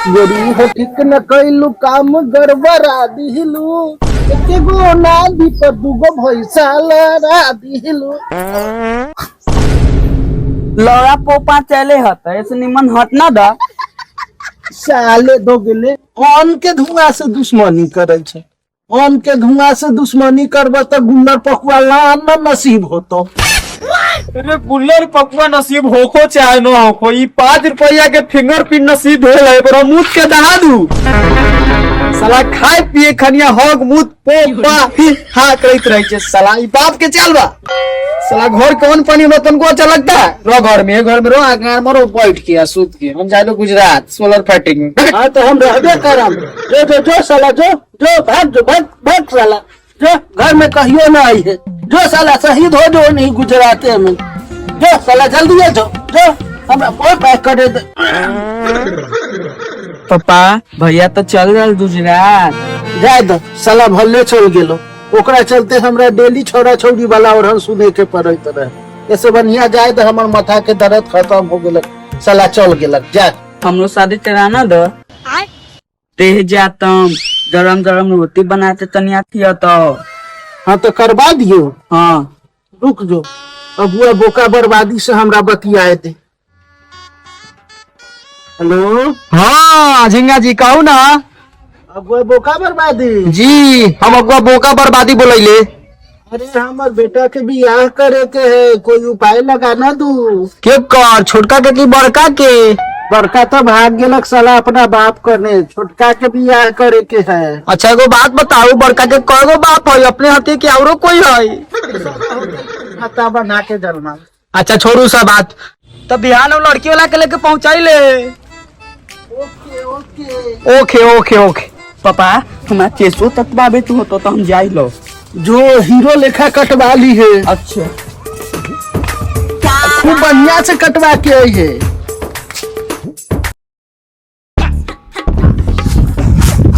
गोरी हो ठीक न कैलू काम गड़बड़ा दिलू एके गो नादी पर दूगो भैंसा लड़ा दिलू। लौड़ा पोपा चले हत ऐसे निमन हट ना दा साले दो गेले अन्न के धुआं से दुश्मनी करे छे। अन्न के धुआं से दुश्मनी करब तो गुल्लर पकुआ लाना नसीब होतो। अरे गुल्लर पकुआ नसीब होको चाहे न होको, ई 5 रुपया के फिंगरप्रिंट नसीब हो है पर मुद के दहा दू। साला खाए पिए खनिया हग मुद पोपा हा करैत रहे छे। साला ई बाप के चाल बा। साला घर कौन पानी में तनको अच्छा लगता है। रो घर में रो आगार मरो बैठ के सूत के हम जाइलो गुजरात सोलर फाइटिंग में। हाँ तो हम रहबे करम। जो साला जो भाग साला जो घर में कहियो ना आई है। जो साला शहीद हो जो नहीं गुजराते में जो साला जल्दी है जो हमरा कोई पैक कर दे। पापा भैया तो चल गए गुजरात। जाए दो साला भल्ले चल गेलो ओकरा चलते हमरा डेली छोरा छोरी वाला और सुने के पड़त रहे। ऐसे बढ़िया जाए तो हमर माथा के दर्द खत्म हो गेलक। साला चल गेलक जा हमरो शादी चराना दो तेह जातम गरम गरम रोटी बनाते तनिया थिया तो। हाँ तो करवा दियो। हाँ रुक जो अबुआ बोका बर्बादी से हमरा बतियाए दे। हेलो हाँ झिंगा जी कहू ना। अबुआ बोका बर्बादी जी हम अगुआ बोका बर्बादी बोलैले। अरे हमर बेटा के बियाह करे के है कोई उपाय लगाना दू। के कर छोटका के की बड़का के? बड़का तो भाग गेलक साला अपना बाप करने। छोटका के बियाह करे के है। अच्छा एगो बात बताओ बड़का के कगो बाप है अपने हाथी के औरो कोई है? खाता बना के जलमा। अच्छा छोड़ू सा बात तब बिहान में लड़की वाला के लेके पहुंचाई ले। Okay okay okay okay okay पापा हमारा केसो तकवा बे तू तो हम जाई लो। जो हीरो लेखा कटवा ली है। अच्छा खूब बढ़िया से कटवा के आई है।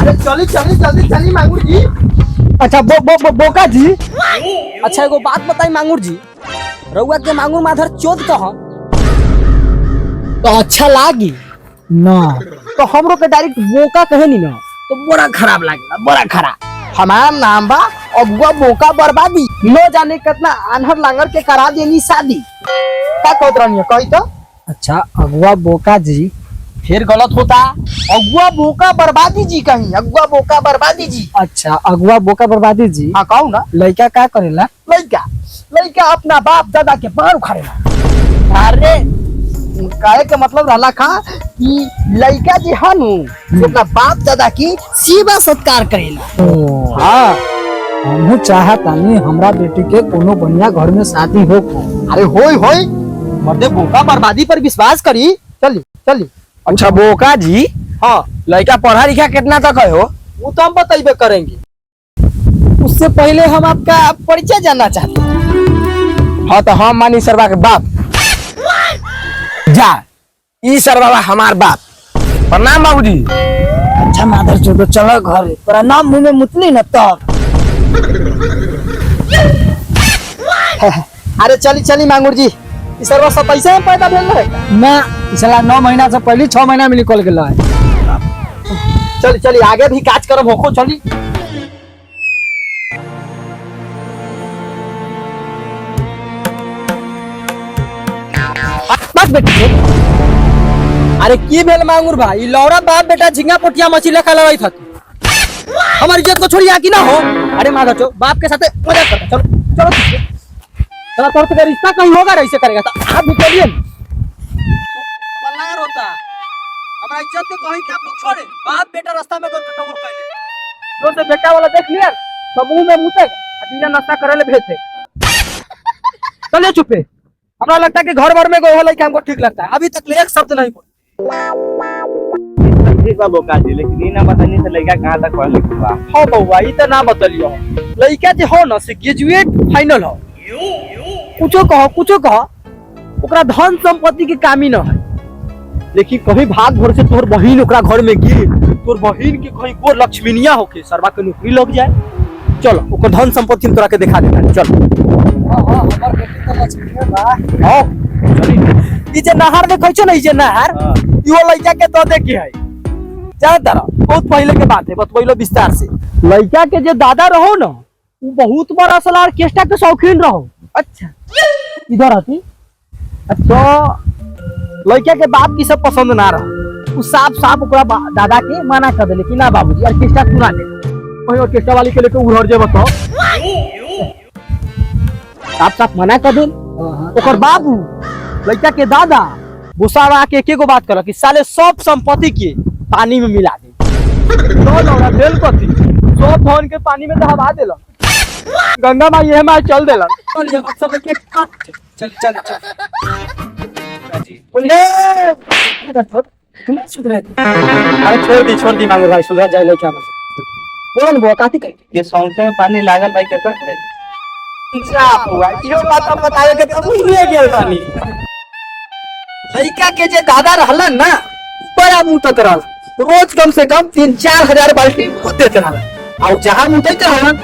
अरे चली चली जल्दी चली मांगूर जी। अच्छा बोका जी। अच्छा एगो बात बताई मांगुर जी, रउआ के मांगुर माधर चोद कह तो अच्छा लागी ना तो हमरो के डायरेक्ट बोका कहे नी ना तो बड़ा खराब लागेला बड़ा खराब। हमारा नाम बा अगुआ बोका बर्बादी। न जाने कितना आन्हर लांगर के करा देनी शादी। क्या कहत रहनी कही तो। अच्छा अगुआ बोका जी फिर गलत होता। अगुआ बोका बर्बादी जी कहीं अगुआ बोका बर्बादी जी। अच्छा अगुआ बोका बर्बादी जी। हाँ कहू ना। लड़का क्या करेला? लड़का अपना बाप दादा के बार उखाड़ेला। अरे कहे के मतलब रहला खा कि लड़का जी हनु अपना बाप दादा की सेवा सत्कार करेला। हाँ हमहू चाहतानी हमरा बेटी के कोनो बढ़िया घर में शादी हो। अरे होई मर्दे बोका बर्बादी पर विश्वास करी। चली अच्छा बोका जी। हाँ लड़का पढ़ा लिखा कितना तक है हो? वो तो हम बताइबे करेंगे। उससे पहले हम आपका परिचय जानना चाहते हैं। हाँ तो हम मानी सरवा के बाप जा ई सरवा हमार बाप। प्रणाम बाबूजी। अच्छा माधर चलो चलो घर तेरा नाम मुंह में मुतली न तब। अरे चली मांगूर जी इस सर्व सब पैसे में पैदा भेल है ना इसला 9 महीना से पहले 6 महीना में निकल गेला है। चली आगे भी काज करब होको चली। बस बेटी अरे की भेल मांगुर भाई लौड़ा बाप बेटा झिंगा पोटिया मछली लेखा लड़ाई था। हमारी इज्जत को छोड़िया कि ना हो। अरे माधव चो बाप के साथ मजाक करता। चलो चलो तोर तो रिश्ता कहीं होगा ऐसे करेगा तो आप भी करिए मल्लार होता। हमारा इज्जत के कहीं क्या लोग छोड़े बाप बेटा रास्ता में कर टकोर कैले तो बेटा वाला देख लिया तो मुंह में मुते अदीना नाश्ता करे ले भेज दे। चलिए चुपे हमरा लगता है कि घर भर में गोहा लड़का हमको ठीक लगता है। अभी तक एक शब्द नहीं बोला। ठीक बा बोका जी लेकिन ई ना बतानी से लड़का कहां तक पढ़ लिख बा। हां बउआ ई त ना बतलियो लड़का जे हो ना से ग्रेजुएट फाइनल हो। कुछो कहो ओकरा धन संपत्ति के कामी न है लेकिन कहीं भाग भर से तोर बहिन ओकरा घर में गिर तोर बहिन के कहीं को लक्ष्मीनिया होके सरवा के नौकरी लग जाए। चलो ओकर धन संपत्ति हम तोरा के दिखा देता। चलो हां हमर बेटी त लक्ष्मीनिया बा। हां चली ई जे नहर देखै छ न ई जे नहर इहो लइका के तो देखे है ज्यादा बहुत पहले के बात है, बतबैलो विस्तार से। लड़का के जो दादा रहो ना, वो बहुत बड़ा साला ऑर्केस्ट्रा के शौकीन रहो। अच्छा, इधर आती। अच्छा, लड़का के बाप की सब पसंद ना रहो, वो साफ साफ ओकरा दादा के मना कर दिले कि ना बाबूजी ऑर्केस्ट्रा सुना दे। वही ऑर्केस्ट्रा वाली के लेके उधर जे बताओ, साफ साफ मना कर दिल। ओकर बाबू लड़का के दादा गुस्सा आके एक गो बात कर कि साले सब संपत्ति के पानी में मिला दे। दिल कथी सब धन के पानी में दहवा देला, गंगा माई ये माई चल देला। चल चल चल अरे छोड़ दी मांगो भाई, सुधर जाए क्या बोल वो काती कह ये सौंसे में पानी लागल भाई कैसा है? साफ हुआ यो बात हम बताए के तब भूल गेल बानी। लड़का के जे दादा रहलन ना, बड़ा मुंह तक रहल, रोज कम से कम 3-4 हजार बाल्टी होते रहल, और जहां मुंह तक रहलन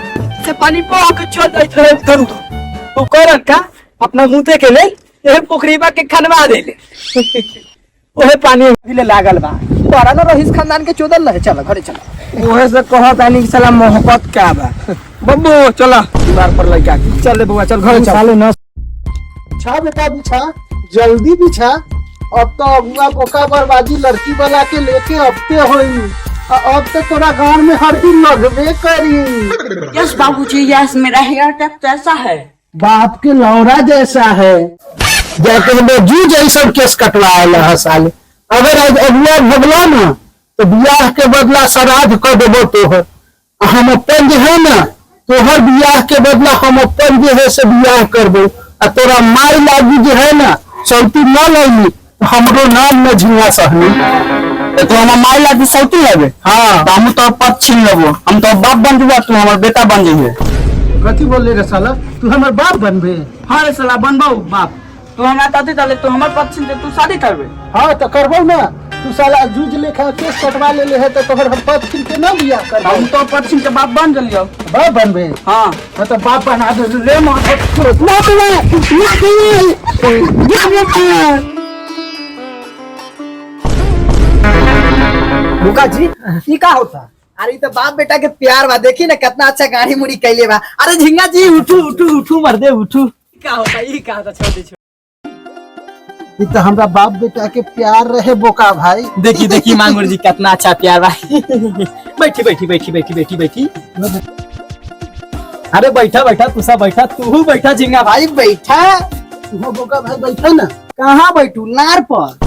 से पानी बह के चल जाइत रहे करू। तो करन का अपना मुंह के ले ए पोखरीबा के खनवा देले। ओहे पानी ले लागल बा, तोरा ना रहीस खानदान के चोदल रहे। चल घरे चल। ओहे से कहत आनी कि साला मोहब्बत क्या बा। बब्बू चला दीवार पर लगा के चल रे बुआ, चल घर चल। साले न बिछा बेटा बिछा, जल्दी बिछा। अब तो अगुआ बोका बर्बादी लड़की वाला के लेके अबते होई, अब तो तोरा गांव में हर दिन लगबे करी। यस बाबूजी यस, मेरा हेयर टैप कैसा है? बाप के लौरा जैसा है, जाके जू जैसा केस कटवाएला है साले। अगर आज अगुआ भगला ना तो बियाह के बदला श्राद्ध कर देबो तोहर। हम अपन जे है ना, तोहर बियाह के बदला हम अपन जे है से बियाह करबो। आ तोरा माई लागी जे है ना, सौती न लैली तो हमरो नाम न झिंगा सहनी। तो हम माई लागी सौती लगे? हाँ, तो हम तो पद छीन लेबो, हम तो बाप बन जुआ, तू हमार बेटा बन जाइए। कथी बोले रे साला, तू हमर बाप बनबे? हाँ रे साला बनबो बाप। तू हमारा दादी चले, तू हमार पद छीन दे, तू शादी करबे? हाँ तो करबो ना। तू साला जूझ लेखा केस कटवा ले है तो तोहर हम पद छीन के ना बियाह करबो। हम तो पद छीन के बाप बन जलियो। बाप बनबे? हाँ तो बाप बना दे रे माथा। मुका जी ई का होता? अरे तो बाप बेटा के प्यार बा, देखी ना कितना अच्छा गाड़ी मुड़ी कैले बा। अरे झिंगा जी उठू उठू उठू मर दे उठू। का होता ई का होता? छोड़ दे छोड़। ये तो हमरा बाप बेटा के प्यार रहे बोका भाई। देखी देखी मांगुर जी कितना अच्छा प्यार बा। बैठी बैठी बैठी बैठी बैठी बैठी। अरे बैठा बैठा, तू सब बैठा, तू बैठा झिंगा भाई बैठा। तू बोका भाई बैठा ना। कहाँ बैठू? नार पर।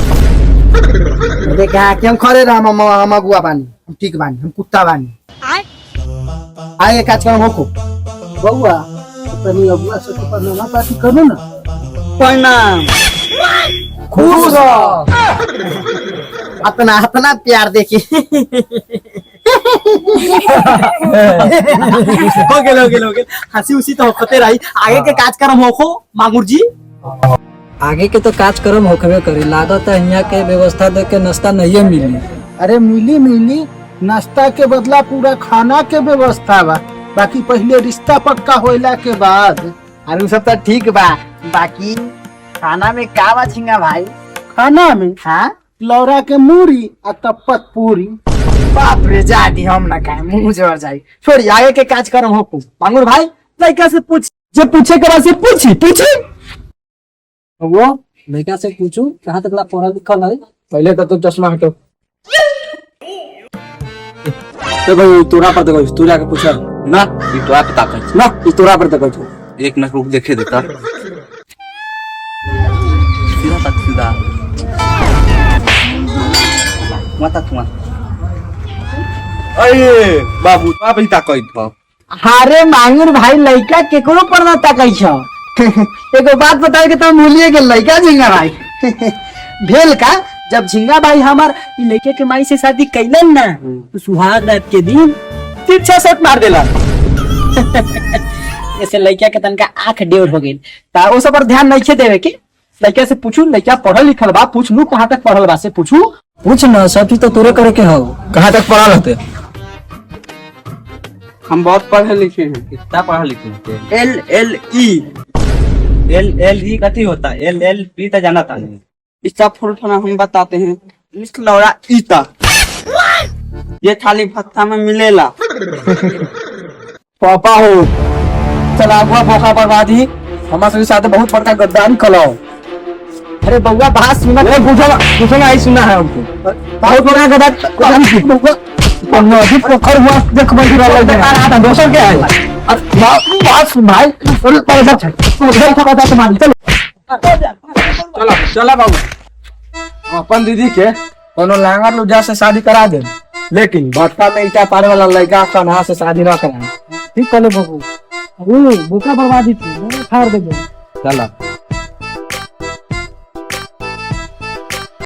देखा कि हम खड़े रह, हम अगुआ बानी, हम ठीक बानी, हम कुत्ता बानी। आए काज करम होको बउआ, तनी अगुआ से तो प्रणाम पाती करो ना। प्रणाम। खुश रह। अपना अपना प्यार देखी। हो गेल हंसी उसी तो होते रही। आगे के काज करम होको मांगुर जी। आगे के तो कार्यक्रम होकबे करे, लागत है यहाँ के व्यवस्था दे के नाश्ता नहीं मिली। अरे मिली नाश्ता के बदला पूरा खाना के व्यवस्था बा, बाकी पहले रिश्ता पक्का होइला के बाद। अरे सब तो ठीक बा, बाकी खाना में का बा झिंगा भाई? खाना में हाँ लौरा के मूरी आ तपत पूरी। बाप रे जाती हम ना खाए, मुंह जोर जाई। छोड़ी आगे के काज करम होको मांगुर भाई। लड़का से पूछ, जे पूछे के बाद से पूछी। वो लड़का से पूछू कहाँ तक पढ़ा लिखल है? पहले तो चश्मा हटो। तो भाई तोरा पर देखो, तू जाके पूछ ना। ये तोरा पे ताकत ना, ये तोरा पर देखो। एक मिनट रुक, देखे देता सीधा तक सीधा माता तुमा। अरे बाबू आप ही ताकत हो। अरे मांगुर भाई लड़का केकरो पर ना ताकै छ। एगो बात बताए के तो भूलिए गेल लड़का झिंगा भाई। भेल का जब झिंगा भाई हमार लड़के के माई से शादी कैलन ना, तो सुहाग रात के दिन 3-6 शॉट मार देला। ऐसे लड़का के तनका आंख डेढ़ हो गेल, ता ओ सब पर ध्यान नहीं देवे के। लड़का से पूछू, लड़का पढ़ल लिखल बा, पूछ लू कहाँ तक पढ़ल बा से पूछू। पूछ ना, सब चीज तो तोरे करे के हो। कहाँ तक पढ़ा रहते? हम बहुत पढ़े लिखे हैं। कितना पढ़ा लिखे हैं? LLE कथी होता है? LLB तो जाना था नहीं। इसका फुल फॉर्म हम बताते हैं। लौरा ईता ये खाली भत्ता में मिलेला। पापा हो चला हुआ मौका बर्बादी हमारे साथ बहुत बड़का गद्दारी कलाओ। अरे बउआ बात सुना, पूछो ना ही सुना है हमको बहुत बड़ा गद्दारी पोखर हुआ देख बैठ रहा है दोसर के है बात सुन भाई चलो चला बाबू अपन दीदी के कोनो लांगर लुजा से शादी करा दे, लेकिन भट्टा में ईटा पारे वाला लड़का कन्हा से शादी न कराए। ठीक करो बाबू, वो बुका बर्बादी थी, फाड़ देंगे। चला